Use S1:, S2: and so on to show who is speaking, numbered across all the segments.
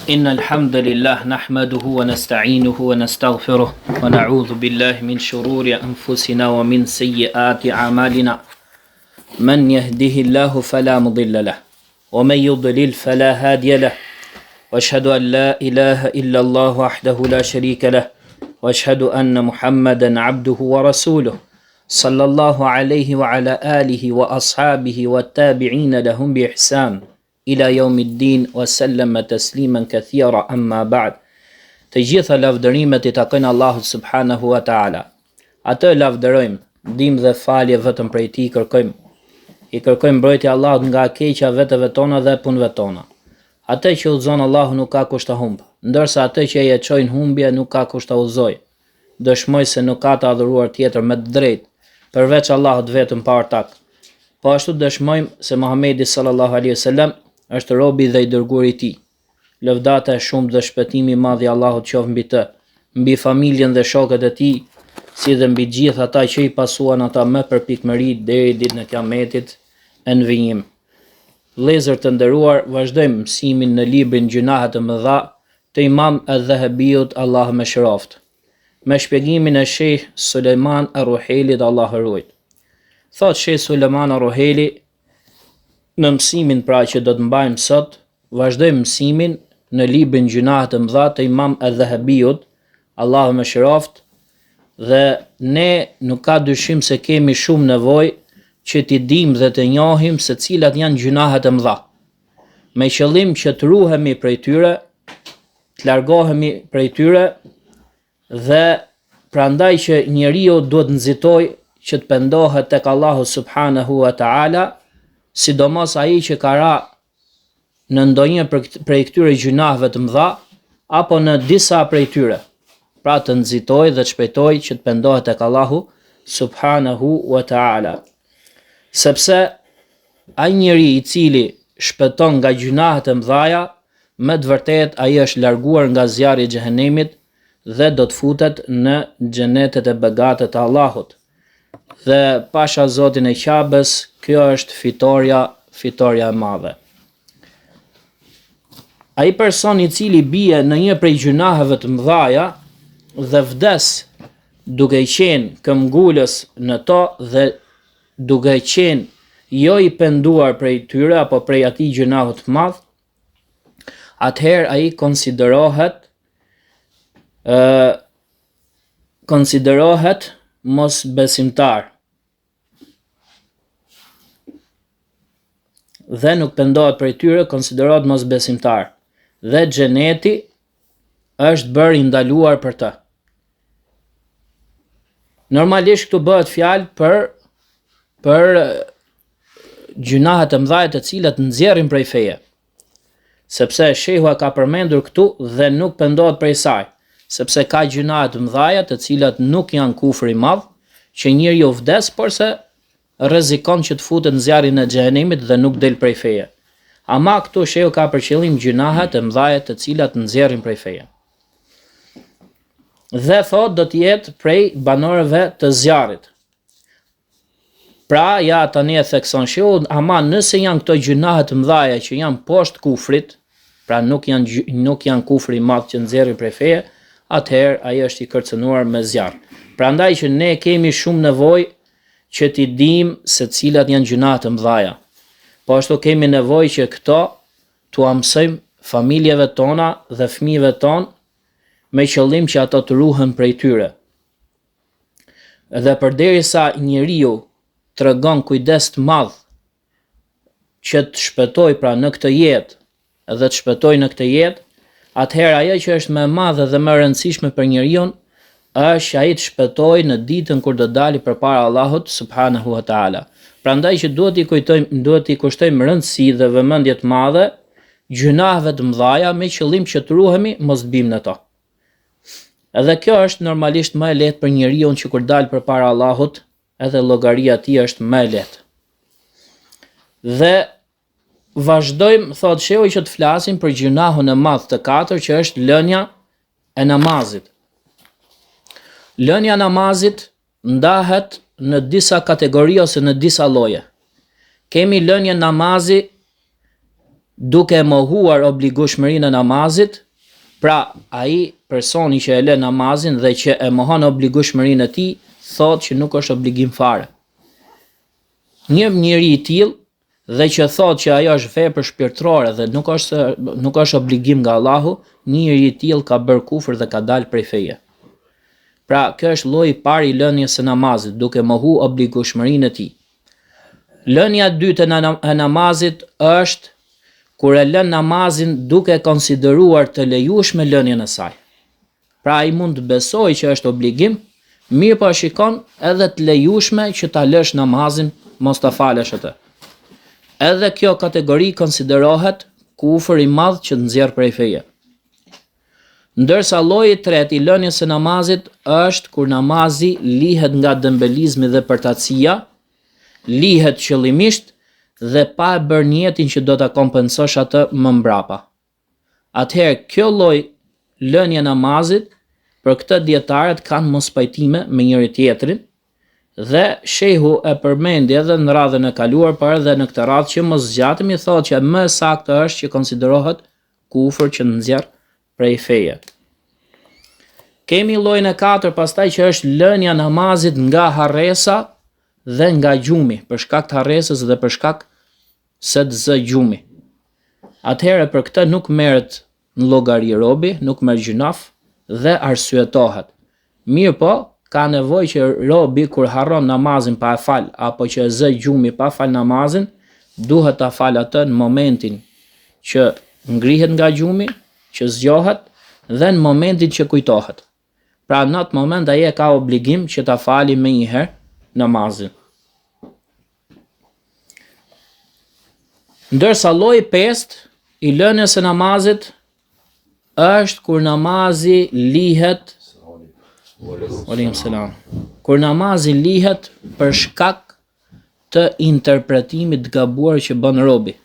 S1: إن الحمد لله نحمده ونستعينه ونستغفره ونعوذ بالله من شرور أنفسنا ومن سيئات أعمالنا من يهده الله فلا مضل له ومن يضلل فلا هادي له وأشهد أن لا إله إلا الله وحده لا شريك له وأشهد أن محمدا عبده ورسوله صلى الله عليه وعلى آله وأصحابه والتابعين لهم بإحسان إلى يوم الدين وسلم تسليما كثيرا أما بعد. Të gjitha lavdërimet I takojnë Allahut subhanahu wa ta'ala. Atë lavdërojmë, ndihmë dhe falje vetëm prej Tij kërkojmë. I kërkojmë mbrojtje Allahut nga keqja vetëve tona dhe punëve tona. Atë që udhëzon Allahu nuk ka kusht ta humb, ndërsa atë që e çojnë humbje nuk ka kusht ta udhëzoj. Dëshmoj se nuk ka të adhuruar tjetër me të drejtë përveç Allahut vetëm pa ortak. Po ashtu dëshmojmë se Muhamedi sallallahu alaihi wasallam është robi dhe I dërguari I Tij. Lëvdata e shumtë dhe shpëtimi I madh I Allahut qoftë mbi të, mbi familjen dhe shokët e Tij, si dhe mbi gjithë ata që I pasuan ata me përpikmëri deri ditën e Kiametit e në vijim. Vëllezër të nderuar, vazhdojmë mësimin në librin Gjunahet e Mëdha të Imam al-Dhahabiut, Allahu më shëroft, me shpjegimin e Sheh Sulejman ar-Ruhailit, Allahu ruajt. Thot Sheh Sulejman ar-Ruhaili në mësimin pra që do të mbajmë sot, vazhdojmë mësimin në librin Gjunahet e Mëdha të Imam al-Dhahabiut, Allahu më shëroft, dhe ne nuk ka dyshim se kemi shumë nevojë që t'i dim dhe të njohim se cilat janë gjunahet e mëdha, me qëllim që të ruhemi prej tyre, të largohemi prej tyre, dhe prandaj që njeriu duhet nxitoj që të pendohet tek Allahu subhanahu wa ta'ala, sidomos ai që ka ra në ndonjë prej këtyre gjunaheve të mëdha, apo në disa prej tyre, pra të nxitoj dhe të shpejtoj që të pendohet tek Allahu subhanahu wa ta'ala. Sepse ai njeri I cili shpëton nga gjunahet e mëdhaja, me të vërtet ai është larguar nga zjarri I xhehenemit dhe do të futet në xhenetet e begatë të Allahut. Dhe pasha Zotin e Qabës, kjo është fitoria e madhe. Ai person I cili bie në një prej gjunaheve të mëdhaja dhe vdes duke qenë këmbgulës në to dhe duke qenë jo I penduar prej tyre apo prej atij gjunahu të madh, atëherë ai konsiderohet mos besimtar dhe nuk pendohet prej tyre, konsiderohet mos besimtar dhe xheneti është bërë I ndaluar për të. Normalisht këtu bëhet fjalë për gjunahet e mëdha të cilat nxjerrin prej feje, sepse shehu ka përmendur këtu dhe nuk pendohet prej saj, sepse ka gjunahe të mëdha të cilat nuk janë kufër I madh, që njeriu vdes por se rrezikon që të futet në zjarrin e xhehenemit dhe nuk del prej feje. Ama këtu shehu ka për qëllim gjunahet e mëdha të cilat nxjerrin prej feje. Dhe thot do të jetë prej banorëve të zjarrit. Pra ja tani e thekson shehu, ama nëse janë këto gjunahe të mëdha që janë poshtë kufrit, pra nuk janë kufri I madh që nxjerrin prej feje, atëherë ai është I kërcënuar me zjarr. Prandaj që ne kemi shumë nevojë që t'i dim se cilat janë gjunahet e mëdha. Po ashtu kemi nevojë që këto t'u mësojmë familjeve tona dhe fëmijëve tonë me qëllim që ato të ruhen prej tyre. Dhe përderisa njeriu tregon kujdes të madh që të shpëtoj pra në këtë jetë dhe të shpëtoj në këtë jetë, atëherë ajo që është më e madhe dhe më e rëndësishme për njeriu është ai të shpëtoj në ditën kur do dalë përpara Allahut subhanahu wa ta'ala. Prandaj që duhet I kushtojmë rëndësi dhe vëmendje të madhe gjunaheve të mëdha me qëllim që të ruhemi mos të bimë në to. Edhe kjo është normalisht më e lehtë për njeriu që kur dalë përpara Allahut, edhe llogaria e tij është më e lehtë. Dhe vazhdojmë, thot shehu, që të flasim për gjunahun e madh të katër, që është lënia e namazit. Lënia e namazit ndahet në disa kategori ose në disa lloje. Kemi lënien namazi duke mohuar obligueshmërinë e namazit, pra ai personi që e lë namazin dhe që e mohon obligueshmërinë e tij, thotë që nuk është obligim fare. Një njeri i tillë dhe që thotë që ajo është vepër shpirtërore dhe nuk është obligim nga Allahu, një njeri i tillë ka bërë kufër dhe ka dalë prej feje. Pra, kjo është lloji i parë i lënies së namazit, duke mohu obligueshmërinë e tij. Lënia e dytë e namazit është kur e lën namazin duke konsideruar të lejueshme lënien e saj. Pra ai mund të besojë që është obligim, mirë po shikon edhe të lejueshme që ta lësh namazin, mos ta falësh atë. Edhe kjo kategori konsiderohet kufër i madh që të nxjerr prej feje. Ndërsa lloji i tretë i lënies së namazit është kur namazi lihet nga dëmbëlizmi dhe përtatësia, lihet qëllimisht dhe pa e bërë niyetin që do ta kompensosh atë më mbrapa. Atëherë kjo lloj lënia e namazit, për këtë dietarët kanë mos pajtime me njëri tjetrin, dhe shehu e përmendi edhe në radhën e kaluar, por edhe në këtë radhë që mos zgjatemi, thotë që më saktë është që konsiderohet kufër që nxjerr prej feje. Kemi llojin e katërt pastaj që është lënia e namazit nga harresa dhe nga gjumi, për shkak të harresës dhe për shkak se të zë gjumi. Atëherë për këtë nuk merret në llogari robi, nuk merr gjunaf dhe arsyetohet. Mirë po, ka nevojë që robi kur harron namazin pa e fal, apo që e zë gjumi pa fal namazin, duhet ta fal atë në momentin që ngrihet nga gjumi, që zgjohet dhe në momentin që kujtohet. Pra në atë moment ai e ka obligim që ta fali menjëherë namazin. Ndërsa lloji i pestë i lënies së namazit është kur namazi lihet kur namazi lihet për shkak të interpretimit të gabuar që bën robi.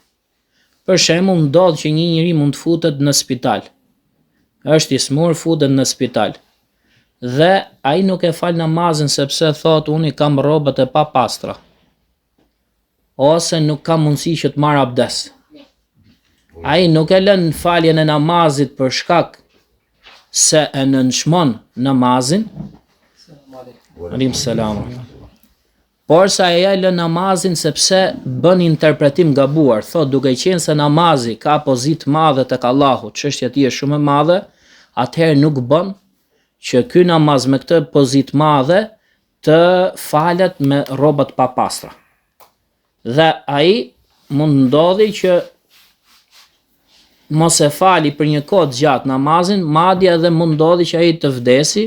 S1: Për shembull, ndodh që një njeri mund të futet në spital. Është i smur, futet në spital. Dhe ai nuk e fal namazin sepse thot unë kam rrobat e papastra. Ose nuk ka mundësi që të marr abdes. Ai nuk e lën faljen e namazit për shkak se e nënshmon namazin. Alim selam. Por sa e lën namazin sepse bën interpretim gabuar, thot duke qenë se namazi ka pozitë madhe tek Allahu, çështja e tij është shumë e madhe, atëherë nuk bën që ky namaz me këtë pozitë madhe të falet me rrobat papastra. Dhe ai mund ndodhi që mos e fali për një kohë gjatë namazin, madje edhe mund ndodhi që ai të vdesi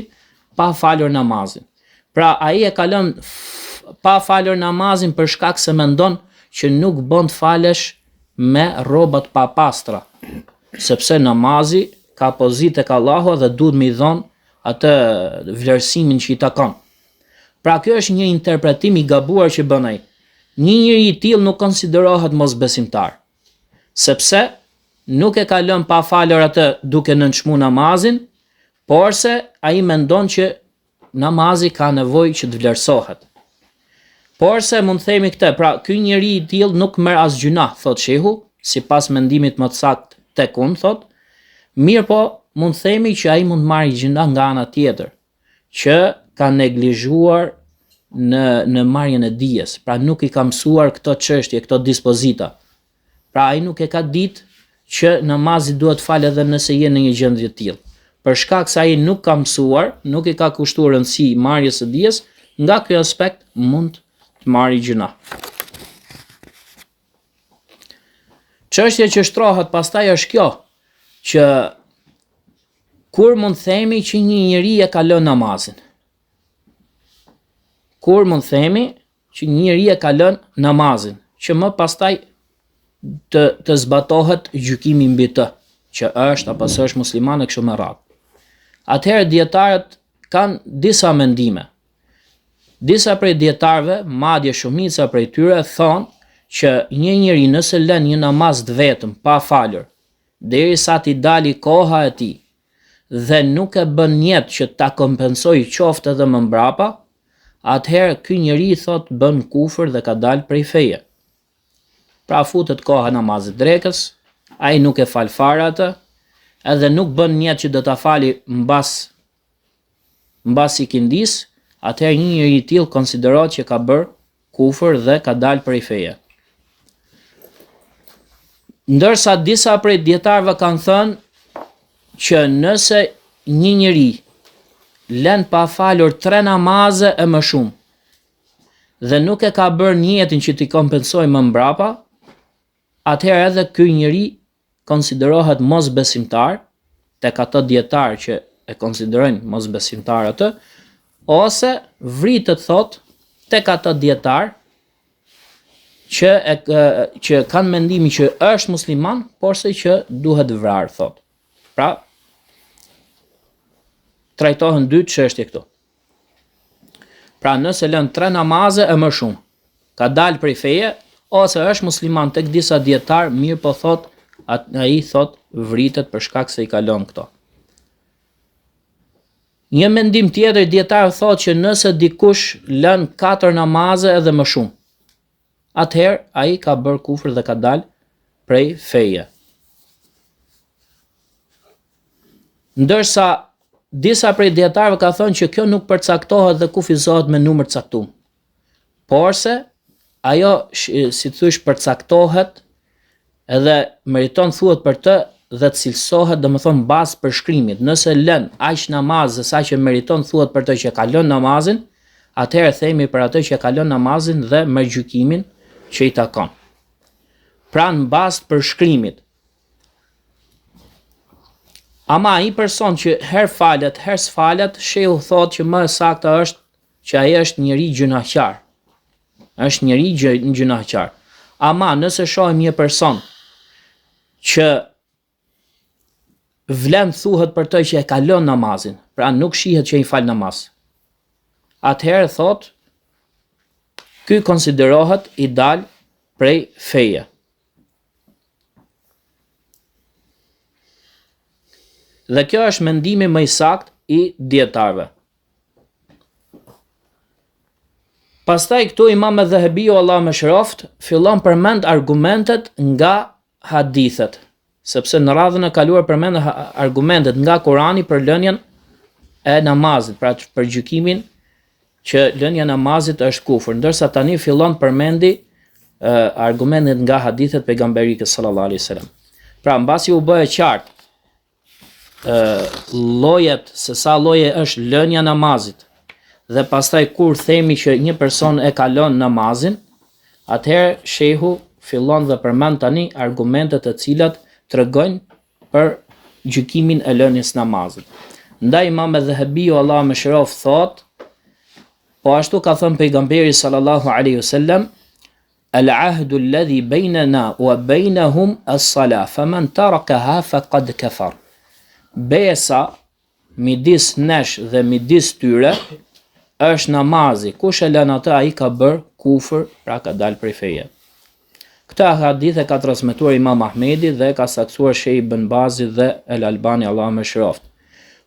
S1: pa falur namazin. Pra ai e ka lënë pa falur namazin për shkak se mendon që nuk bën të falesh me rrobat papastra, sepse namazi ka pozitë tek Allahu dhe duhet me i dhon atë vlerësimin që i takon. Pra kjo është një interpretim i gabuar që bën ai. Një njeri i tillë nuk konsiderohet mosbesimtar, sepse nuk e ka lënë pa falur atë duke nënçmuar namazin, por se ai mendon që namazi ka nevojë që të vlerësohet. Por se mund të themi këtë, pra ky njeri i tillë nuk merr as gjuna, thot shehu, sipas mendimit më të saktë tek unë, thot. Mirë po, mund të themi që ai mund marrë gjuna nga ana tjetër, që ka neglizhuar në marrjen e dijes, pra nuk i ka mësuar këto çështje, këto dispozita. Pra ai nuk e ka ditë që namazi duhet fal edhe nëse je në një gjendje të tillë. Për shkak se ai nuk ka mësuar, nuk i ka kushtuar rëndësi marrjes së dijes, nga ky aspekt mund të marrë gjuna. Çështja që shtrohet pastaj është kjo, që kur mund themi që një njeri e ka lënë namazin? Kur mund themi që një njeri e ka lënë namazin, që më pastaj të zbatohet gjykimi mbi të, që është apo s'është musliman e kështu me radhë. Atëherë dietarët kanë disa mendime. Disa prej dietarëve, madje shumica prej tyre thonë që një njeri nëse lën një namaz të vetëm pa falur, derisa t'i dali koha e tij dhe nuk e bën niyet që ta kompensojë qoftë edhe më mbrapa, atëherë ky njeri thotë bën kufër dhe ka dalë prej feje. Pra futet koha namazit drekës, ai nuk e fal fare atë, edhe nuk bën niyet që do ta fali mbas ikindis, atëherë një njeri i tillë konsiderohet që ka bërë kufër dhe ka dalë prej feje. Ndërsa disa prej dietarëve kanë thënë që nëse një njeri lën pa falur 3 namaze e më shumë dhe nuk e ka bërë niyetin që t'i kompensojë më mbrapa, atëherë edhe ky njeri konsiderohet mosbesimtar tek ato dietarë që e konsiderojnë mosbesimtar atë, ose vritet thot tek ato dietarë që kanë mendimin që është musliman, por se që duhet vrarë thot. Pra, trajtohen 2 çështje këtu. Pra nëse lën 3 namaze e më shumë, ka dalë prej feje, ose është musliman tek disa dietar, mirë po thot, ai thot vritet për shkak se i ka lënë këto. Një mendim tjetër dietar thot që nëse dikush lën 4 namaze edhe më shumë, atëherë ai ka bërë kufër dhe ka dalë prej feje. Ndërsa disa prej dietarëve ka thënë që kjo nuk përcaktohet dhe kufizohet me numër caktuar. Porse ajo si thysh përcaktohet edhe meriton thuhet për të dhe të cilësohet, domethënë bazë për shkrimit. Nëse lën aq namaz sa që meriton thuhet për të që ka lënë namazin, atëherë themi për atë që ka lënë namazin dhe merr gjykimin që i takon. Pra në bazë për shkrimit. Ama ai person që herë falet, herë s'falet, shehu thot që më e saktë është që ai është njeri gjunaqar. Është njeri gjunaqar. Ama nëse shohim një person që vlen thuhet për të që e ka lënë namazin, pra nuk shihet që i fal namaz, atëherë thot ky konsiderohet i dal prej feje. Dhe kjo është mendimi më i saktë i dietarëve. Pastaj këtu Imam Adh-Dhahabiu Allahu më shëroft fillon përmend argumentet nga hadithet, sepse në radhën e kaluar përmend argumentet nga Kurani për lënien e namazit, pra për gjykimin që lënia e namazit është kufër, ndërsa tani fillon përmendi argumentet nga hadithet pejgamberike sallallahu alaihi wasallam. Pra mbasi u bë e qartë llojet se sa lloje është lënia e namazit, dhe pastaj kur themi që një person e ka lënë namazin, atëherë shehu fillon dhe përmend tani argumentet të cilat tregojnë për gjykimin e lënies namazit. Ndaj Imam Adh-Dhahabiu Allahu më shëroft thot, po ashtu ka thënë pejgamberi sallallahu alaihi wasallam, al-ahdu alladhi baynana wa baynahum as-salah, faman tarakaha faqad kafar. Besa midis nesh dhe midis tyre është namazi. Kush e lën atë, ai ka bër kufër, pra ka dalë prej feje. Këtë hadith e ka transmetuar Imam Ahmedi dhe ka saktuar Sheikh Ibn Bazi dhe El Albani Allahu më shëroft.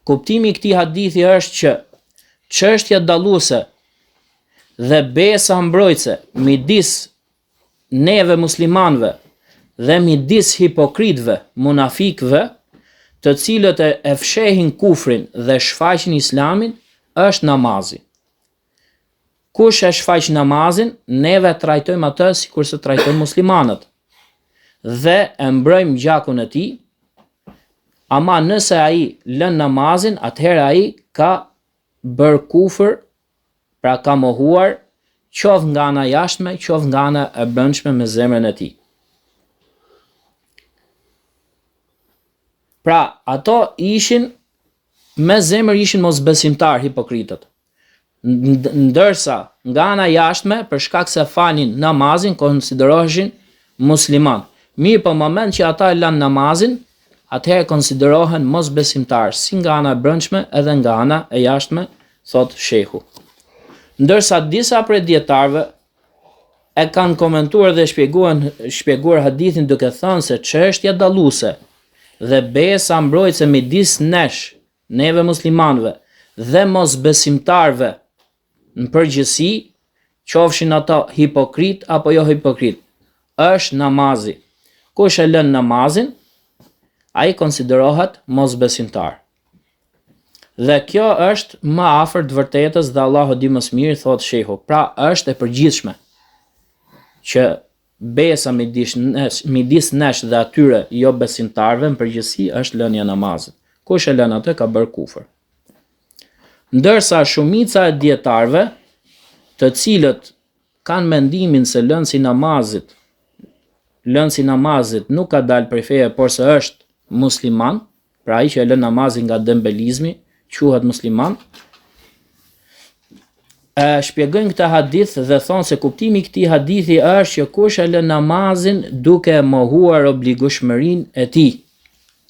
S1: Kuptimi i këtij hadithi është që çështja dalluese dhe besa mbrojtëse midis neve muslimanëve dhe midis hipokritëve, munafikëve, të cilët e fshehin kufrin dhe shfaqin islamin, është namazi. Kush e shfaq namazin, neve trajtojmë atë sikur se trajtojmë muslimanët dhe e mbrojmë gjakun e tij. Ama nëse ai lën namazin, atëherë ai ka bër kufër, pra ka mohuar, qoftë nga ana jashtme, qoftë nga ana e brendshme me zemrën e tij. Pra, ato ishin me zemër ishin mosbesimtar, hipokritët. Ndërsa nga ana jashtme, për shkak se falin namazin, konsideroheshin musliman. Mirë, po moment që ata e lanë namazin, atëherë konsiderohen mosbesimtar, si nga ana e brendshme edhe nga ana e jashtme, thot shehu. Ndërsa disa prej dietarëve e kanë komentuar dhe shpjeguar hadithin duke thënë se çështja dalluese dhe besa mbrojtëse midis nesh, neve muslimanëve, dhe mosbesimtarëve në përgjithësi, qofshin ata hipokrit apo jo hipokrit, është namazi. Kush e lën namazin, ai konsiderohet mosbesimtar. Dhe kjo është më afër të vërtetës dhe Allahu di më së miri, thot shehu. Pra është e përgjithshme që besa midis nesh dhe atyre jo besimtarve në përgjithësi është lënia e namazit. Kush e lën atë ka bërë kufër. Ndërsa shumica e dietarëve, të cilët kanë mendimin se lënsi i namazit nuk ka dalë prej feje, por se është musliman, pra ai që e lën namazin nga dembelizmi, quhet musliman, shpjegojnë këtë hadith dhe thonë se kuptimi i këtij hadithi është që kush e lën namazin duke mohuar obligueshmërinë e tij,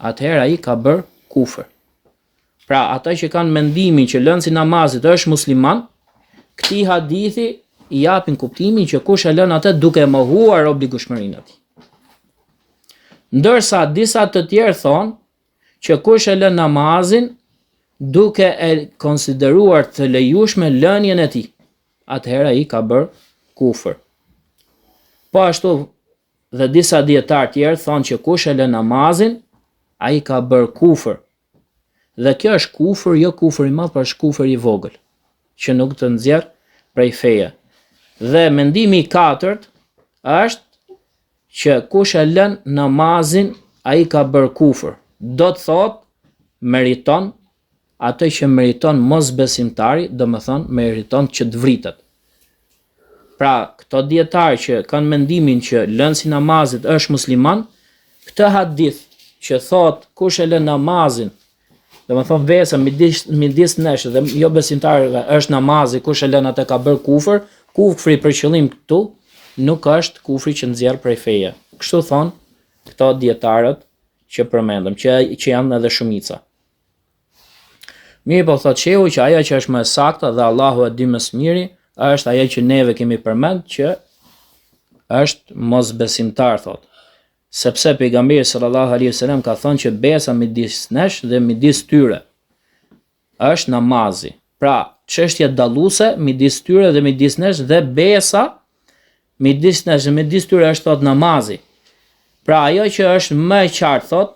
S1: atëherë ai ka bërë kufër. Pra ata që kanë mendimin që lënsi i namazit është musliman, këtij hadithi i japin kuptimin që kush e lën atë duke mohuar obligueshmërinë e tij. Ndërsa disa të tjerë thonë që kush e lën namazin duke e konsideruar të lejueshme lënien e tij, atëherë ai ka bërë kufër. Po ashtu dhe disa dietar tjerë thonë që kush e lën namazin, ai ka bërë kufër. Dhe kjo është kufër, jo kufër i madh, por është kufër i vogël, që nuk të nxjerr prej feje. Dhe mendimi i katërt është që kush e lën namazin, ai ka bërë kufër. Do të thotë meriton atë që meriton mosbesimtari, domethënë meriton që të vritet. Pra, këto dietarë që kanë mendimin që lënsi i namazit është musliman, këtë hadith që thotë kush e lën namazin, domethënë vesa midis nesh dhe jo besimtarëve është namazi, kush e lën atë ka bërë kufër. Kufri për qëllim këtu nuk është kufri që nxjerr prej feje. Kështu thonë këto dietarët që përmendëm, që janë edhe shumica. Mirë po thot shehu që ajo që është më e sakta dhe Allahu e di më së miri, është ajo që neve kemi përmend që është mosbesimtar, thot. Sepse pejgamberi sallallahu alaihi wasallam ka thënë që besa midis nesh dhe midis tyre është namazi. Pra, çështja dalluese midis tyre dhe midis nesh dhe besa midis nesh dhe midis tyre është thot namazi. Pra, ajo që është më e qartë, thot,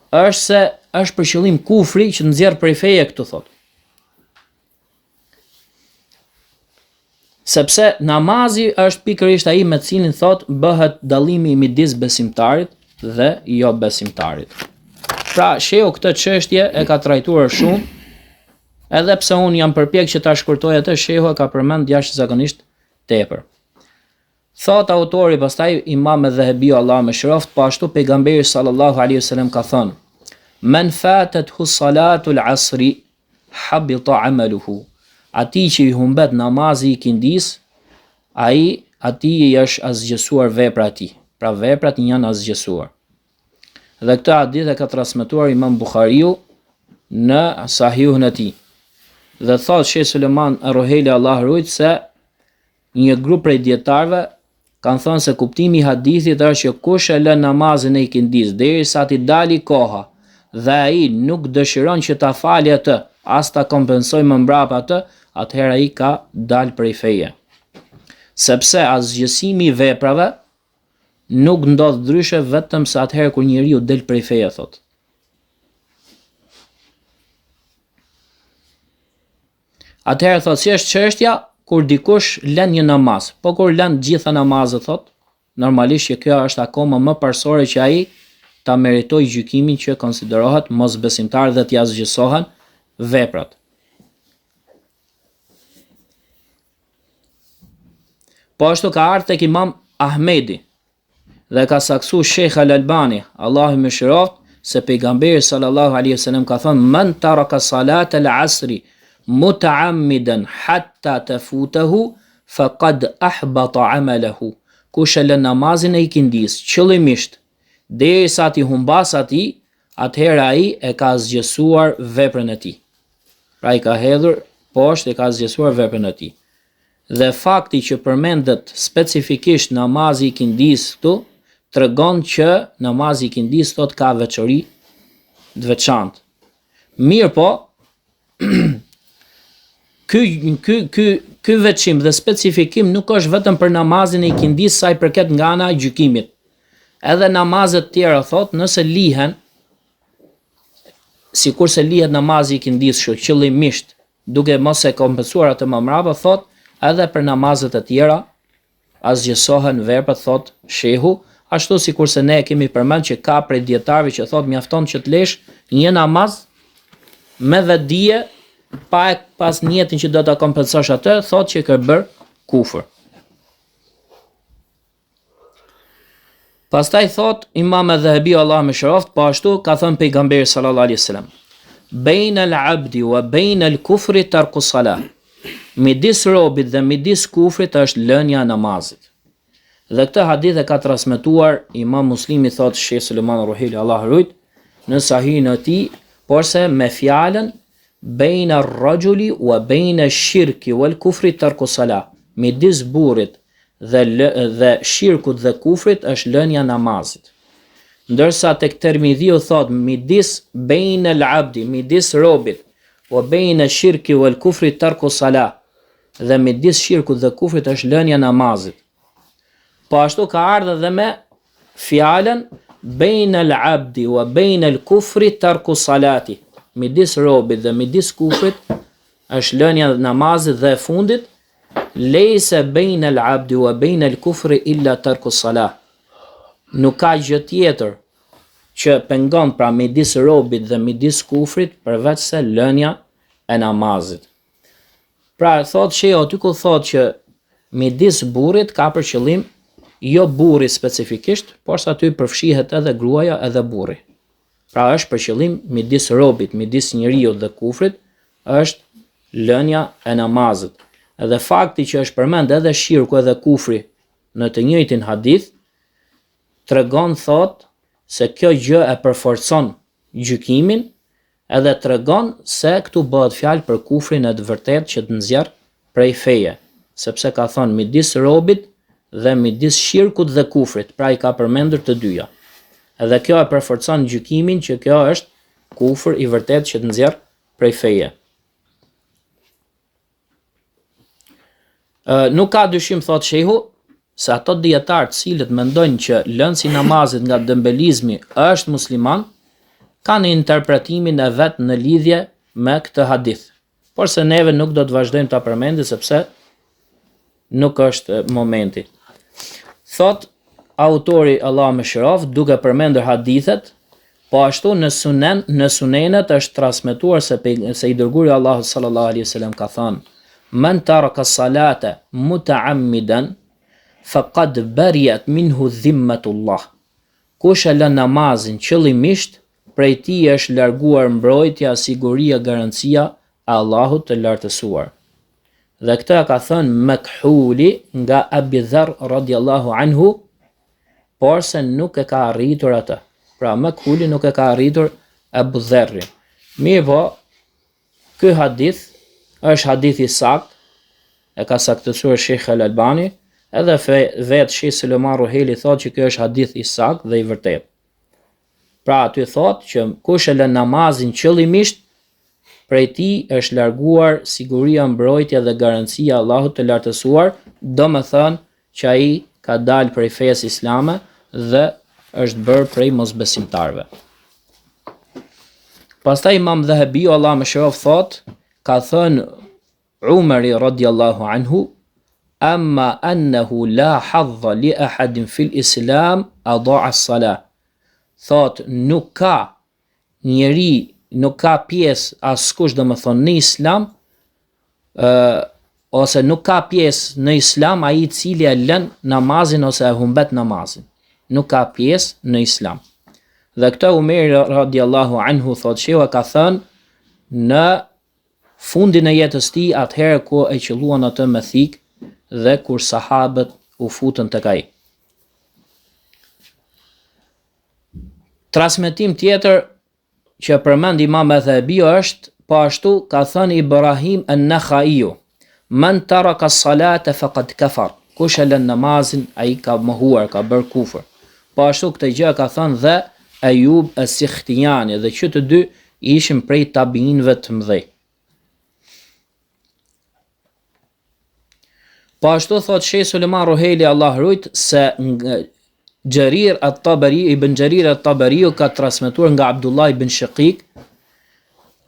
S1: është se është për qëllim kufri që nxjerr prej feje këtu, thot. Sepse namazi është pikërisht ai me cilin thot bëhet dallimi midis besimtarit dhe jo besimtarit. Pra, shehu këtë çështje e ka trajtuar shumë, edhe pse unë jam përpjek që ta shkurtoj atë, shehu e ka përmend jashtëzakonisht tepër. Thot autori pastaj Imam Dhahabiu Allah më shëroft, po ashtu pejgamberi sallallahu alaihi wasallam ka thënë: "Men fatathu salatu al-asri habita 'amaluhu." Ati që i humbet namazi i kindis, ati i është azgjësuar vepra e tij. Pra veprat janë azgjësuar. Dhe këtë hadith e ka transmetuar Imam Buhariu në Sahihun e tij. Dhe thot Sheh Sulejman Ar-Ruhaili Allah rujt se një grup prej dietarëve kanë thënë se kuptimi i hadithit është që kush e lën namazin e ikindis derisa t'i dali koha dhe ai nuk dëshiron që ta falë atë, as ta kompensoj më mbrapa atë, atëherë ai ka dalë prej feje. Sepse azgjësimi i veprave nuk ndodh ndryshe vetëm se atëherë kur njeriu del prej feje, thot. Atëherë thot si është çështja kur dikush lën një namaz, po kur lën gjitha namazet, thot, normalisht që kjo është akoma më parsore që ai ta meritoj gjykimin që konsiderohet mosbesimtar dhe t'i azgjësohen veprat. Po ashtu ka ardhur tek Imam Ahmedi dhe ka saksu Sheikh Al-Albani, Allahu më shëroft, se pejgamberi sallallahu alaihi wasallam ka thënë: "Man taraka salat al-asri muta'ammidan hatta tafutahu faqad ahbata 'amalahu." Kush e lën namazin e ikindis qëllimisht derisa ti humbas atij, atëherë ai e ka zgjesuar veprën e tij. Pra i ka hedhur poshtë, e ka zgjesuar veprën e tij. Dhe fakti që përmendet specifikisht namazi i kindis këtu, tregon që namazi i kindis thot ka veçori të veçantë. Mirë po, ky veçim dhe specifikim nuk është vetëm për namazin e ikindis sa i përket nga ana e gjykimit. Edhe namazet tjera thot, nëse lihen sikurse lihet namazi i këndisshëm qëllimisht, duke mos e kompensuar atë më mbrapa, thot, edhe për namazet e tjera asgjësohen veprat, thot shehu, ashtu sikurse ne kemi përmend që ka prej dietarëve që thot mjafton që të lesh një namaz me vetdije pas niyetin që do ta kompensosh atë, thot që ke bër kufër. Pastaj thot Imam Adh-Dhahabi Allah më shëroft, po ashtu ka thënë pejgamberi sallallahu alaihi wasallam, "Baina al-'abdi wa baina al-kufri tarku salah." Midis robit dhe midis kufrit është lënia e namazit. Dhe këtë hadith e ka transmetuar Imam Muslimi, thot Sheh Sulejman Ruhili Allah rujt, në sahihin e tij, porse me fjalën baina ar-rajuli wa baina ash-shirki wal kufri tarku salah. Midis burrit dhe shirkut dhe kufrit është lënia e namazit. Ndërsa tek Tirmidhiu thot midis baina al-'abdi, midis robit, wa baina ash-shirki wal kufri tarku salah. Dhe midis shirkut dhe kufrit është lënia e namazit. Po ashtu ka ardhur edhe me fjalën baina al-'abdi wa baina al-kufri tarku salati. Midis robit dhe midis kufrit është lënia e namazit, dhe e fundit lejse baina al-'abdi wa baina al-kufri illa tarku salah. Nuk ka gjë tjetër që pengon pra midis robit dhe midis kufrit përveç se lënia e namazit. Pra thot që aty ku thot që midis burrit ka për qëllim jo burri specifikisht, por sa aty përfshihet edhe gruaja edhe burri. Pra është për qëllim midis robit, midis njeriut dhe kufrit, është lënia e namazit. Edhe fakti që është përmend edhe shirku edhe kufri në të njëjtin hadith, tregon thot se kjo gjë e përforcon gjykimin, edhe tregon se këtu bëhet fjalë për kufrin e të vërtet që të nxjerr prej feje, sepse ka thonë midis robit dhe midis shirkut dhe kufrit, pra i ka përmendur të dyja. Edhe kjo e përforcon gjykimin që kjo është kufër i vërtet që të nxjerr prej feje. Nuk ka dyshim, thot shehu, se ato dietarë të cilët mendojnë që lënësi i namazit nga dembelizmi është musliman, kanë interpretimin e vet në lidhje me këtë hadith. Por se neve nuk do të vazhdojmë ta përmendim sepse nuk është momenti. Thot autori Allah më shëroft, duke përmendur hadithet, po ashtu në sunenet është transmetuar se i dërguari Allahu sallallahu alaihi wasallam ka thënë: "Man taraka salata muta'ammidan faqad bariyat minhu dhimmatullah." Kush e lën namazin qëllimisht, prej tij është larguar mbrojtja, siguria, garancia e Allahut të lartësuar. Dhe këtë ka thënë Mekhuli nga Abi Dharr radiallahu anhu, por se nuk e ka arritur atë. Pra Mekhuli nuk e ka arritur Abu Dharrin. Mirë po, ky hadith është hadith i sakt, e ka saktësuar Sheikh Al-Albani, edhe vetë Sheikh Sulejman Ruhili thotë që ky është hadith i sakt dhe i vërtet. Pra aty thotë që kush e lën namazin qëllimisht, prej tij është larguar siguria, mbrojtja dhe garancia e Allahut të lartësuar, domethënë që ai ka dalë prej fesë islame dhe është bërë prej mosbesimtarëve. Pastaj Imam Dhahabiu Allah më shëroft thot, ka thënë Umari radiallahu anhu, amma annahu la hadha li ahadin fil islam adaa as-salah. Thot nuk ka njeri, nuk ka pjesë askush domethënë në islam, ose nuk ka pjesë në islam ai i cili e lën namazin ose e humbet namazin. Nuk ka pjesë në islam. Dhe këtë Umeri radiallahu anhu thot shehu ka thënë në fundin e jetës tij, atëherë ku e qelluan atë me thik dhe kur sahabët u futën tek ai. Transmetim tjetër që përmend Imam Adh-Dhahabiu është, po ashtu ka thënë Ibrahim an-Nakhaiu, "Man taraka as-salata faqad kafar." Kush e lën namazin, ai ka mohuar, ka bërë kufër. Po ashtu këtë gjë ka thënë dhe Ayub as-Sikhtiyani, dhe që të dy ishin prej tabiinëve të mëdhej. Po ashtu thot Sheikh Sulejman Ruhili Allah rujt se Jarir at-Tabari, Ibn Jarir at-Tabari ka transmetuar nga Abdullah ibn Shaqiq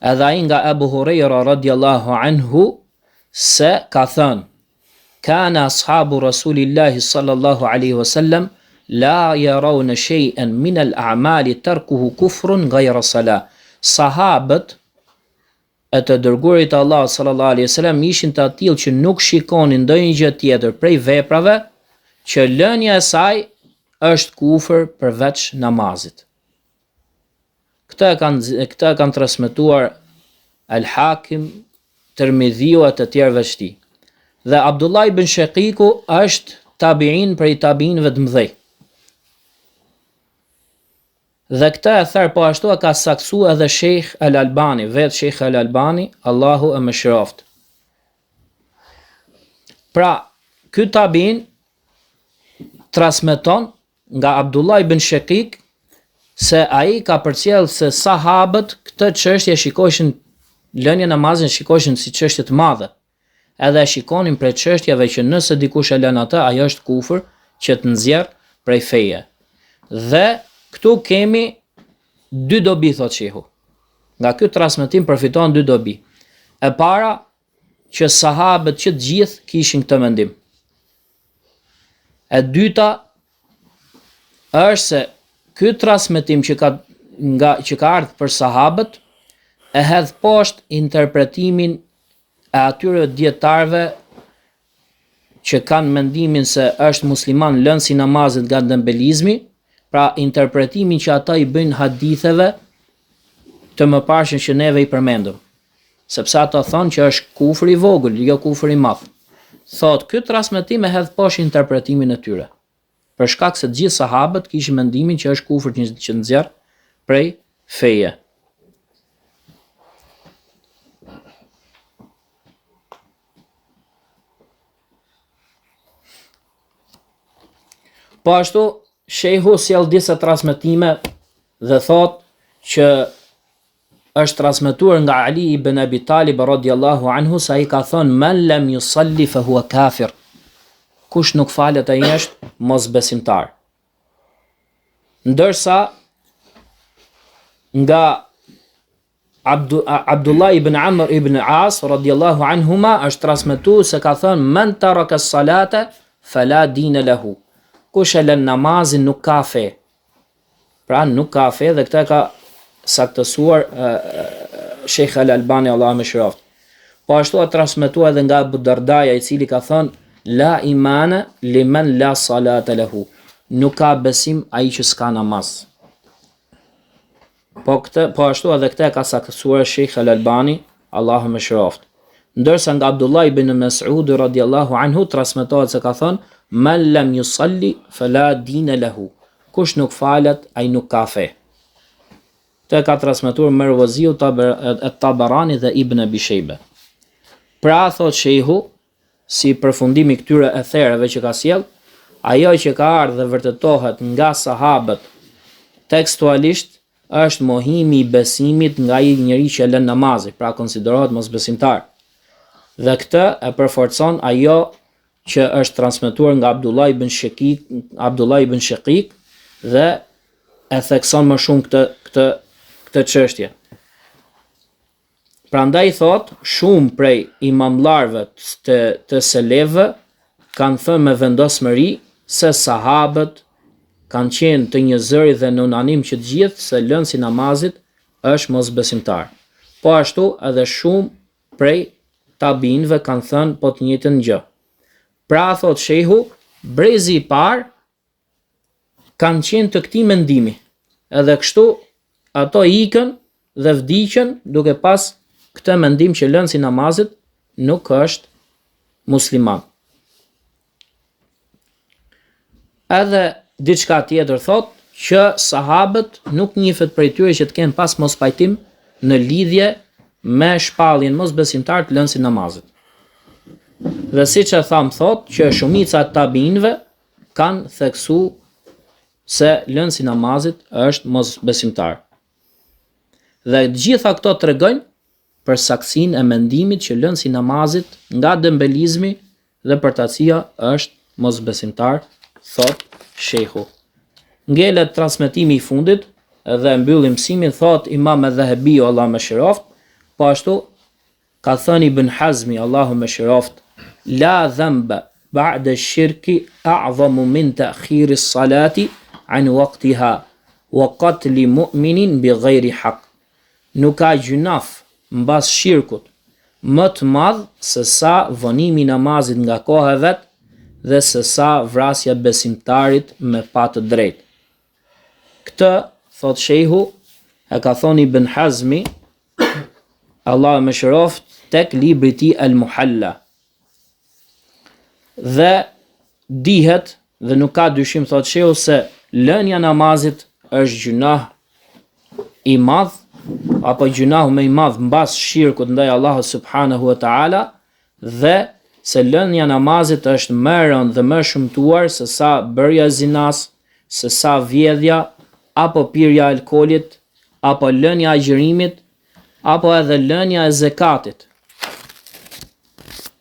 S1: edhe ai nga Abu Huraira radiallahu anhu se ka thënë: Kana ashabu Rasulillahi sallallahu alaihi wasallam la yarawna shay'an min al-a'mali tarkuhu kufrun ghayra salah. Sahabët e të dërguarit Allah sallallahu alaihi wasallam ishin të tillë që nuk shikonin ndonjë gjë tjetër prej veprave që lënia e saj është kufër përveç namazit. Këta e kanë transmetuar Al-Hakim, Tirmidhiu e të tjerëve të tij. Dhe Abdullah ibn Shaqiku është tabiin prej tabiinëve të mëdhej. Dhe këta e therë po ashtu e ka saksu edhe Sheikh Al-Albani, vetë Sheikh Al-Albani, Allahu e mëshiroft. Pra, ky tabiin transmeton nga Abdullah ibn Shaqik se ai ka përcjell se sahabët këtë çështje shikojnë, lënia namazin shikojnë si çështje të madhe. Edhe shikonin prej çështjeve që nëse dikush e lën atë, ajo është kufër që të nxjerr prej feje. Dhe këtu kemi dy dobi, thot shehu. Nga ky transmetim përfiton dy dobi. E para, që sahabët që të gjithë kishin këtë mendim. E dyta është se ky transmetim që ka ardhur për sahabët e hedh poshtë interpretimin e atyre dietarëve që kanë mendimin se është musliman lënsi namazit nga dembelizmi, pra interpretimin që ata i bëjnë haditheve të mëparshëm që neve i përmendëm. Sepse ata thonë që është kufër i vogël, jo kufër i madh. Thot, ky transmetim e hedh poshtë interpretimin e tyre. Për shkak se të gjithë sahabët kishin mendimin që është kufër që nxjerr prej feje. Po ashtu, shehu sjell disa transmetime dhe thot që është transmetuar nga Ali ibn Abi Talib radhiyallahu anhu se ai ka thënë: "Man lam yusalli fa huwa kafir." Kush nuk falet ai është mosbesimtar. Ndërsa nga Abdullah ibn Amr ibn As radhiyallahu anhuma është transmetuar se ka thënë: "Man taraka as-salata fala dina lahu." Kush e lën namazin nuk ka fe. Pra nuk ka fe, dhe këtë ka saktësuar Sheikh Al-Albani, Allah më shëroft. Po ashtu e transmetua edhe nga Abu Dardaja, i cili ka thënë: La imana liman la salata lahu. Nuk ka besim ai që s'ka namaz. Po ashtu edhe këtë ka saktësuar Sheikh Al-Albani, Allah më shëroft. Ndërsa nga Abdullah ibn Mas'ud radhiyallahu anhu transmetohet se ka thënë: Man lam yusalli fala dina lahu. Kush nuk falet, ai nuk ka fe. Të ka transmetuar Marwaziu, Tabarani dhe Ibn Abi Shayba. Pra thot shehu, si përfundimi këtyre ethereve që ka sjell, ajo që ka ardhur dhe vërtetohet nga sahabët tekstualisht është mohimi i besimit nga ai njeri që lën namazin, pra konsiderohet mosbesimtar. Dhe këtë e përforcon ajo që është transmetuar nga Abdullah ibn Shaqik dhe e thekson më shumë këtë çështje. Prandaj thot, shumë prej imamlarëve të selefëve kanë thënë me vendosmëri se sahabët kanë qenë të një zëri dhe në unanim që të gjithë se lënsi namazit është mosbesimtar. Po ashtu edhe shumë prej tabinëve kanë thënë po të njëjtën gjë. Pra thot shehu, brezi i parë kanë qenë të këtij mendimi. Edhe kështu ato ikën dhe vdiqën duke pas këtë mendim që lënsi namazit nuk është musliman. Edhe diçka tjetër thot që sahabët nuk njihet prej tyre që të kenë pas mos pajtim në lidhje me shpalljen mosbesimtar të lënsit namazit. Dhe siç e tham thot që shumica e tabinëve kanë theksu se lënsi namazit është mosbesimtar. Dhe gjitha këto tregojnë për saktësinë e mendimit që lënsi namazit nga dembelizmi dhe përtacia është mosbesimtar, thot shehu. Ngelet transmetimi i fundit dhe mbyllim mësimin, thot Imam Adh-Dhahabiu, Allah më shëroft, Po ashtu ka thënë Ibn Hazmi, Allahu më shiroft, la dhanba ba'da shirki a'zamu min ta'khiri salati an waqtiha wa qatli mu'minin bi ghayri haq. Nuk ka gjunaf mbas shirkut më të madh se sa vonimi i namazit nga koha e vet dhe se sa vrasja besimtarit me pa të drejtë. Këtë, thot shehu, e ka thonë Ibn Hazmi, Allah më shëroft, tek libri i tij Al Muhalla. Dhe dihet dhe nuk ka dyshim, thot shehu, se lënia namazit është gjunah i madh apo gjunahu më i madh mbas shirkut ndaj Allahut subhanahu wa taala, dhe se lënia namazit është më e rëndë dhe më shumtuar se sa bërja e zinas, se sa vjedhja apo pirja e alkoolit, apo lënia e agjërimit, apo edhe lënia e zekatit.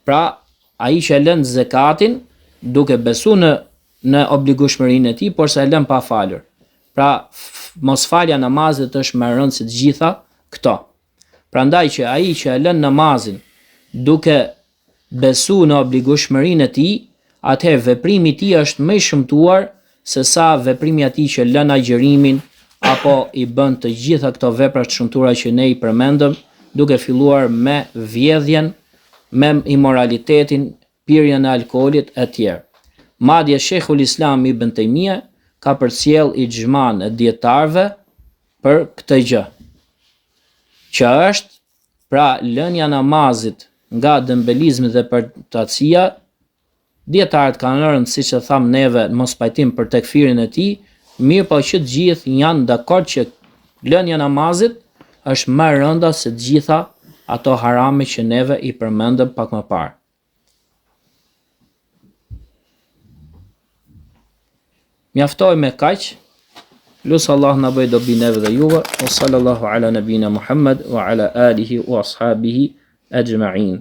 S1: Pra, ai që lën zekatin duke besu në obligueshmërinë e tij, por se e lën pa falur. Pra, mosfalja namazit është më e rëndë se të gjitha këto. Prandaj që ai që e lën namazin duke besu në obligueshmërinë e tij, atëherë veprimi i tij është më i shëmtuar se sa veprimi i atij që lën agjërimin apo i bën të gjitha këto vepra të shëmtuara që ne i përmendëm, duke filluar me vjedhjen, me imoralitetin, pirjen e alkoolit e tjerë. Madje Sheikhul Islam Ibn Taymija ka përcjell ixhman e dietarëve për këtë gjë, që është pra lënia namazit nga dëmbelizmi dhe përtatësia. Dietarët kanë rënë, siç e tham neve, mos pajtim për tekfirin e tij, mirë po që të gjithë janë dakord që lënia namazit është më e rënda se të gjitha ato harame që neve i përmendëm pak më parë. Mjaftoj me kaq. Lusë Allah në bëj dobi neve dhe juve. Wa sallallahu ala nabina Muhammad wa ala alihi wa ashabihi ajma'in.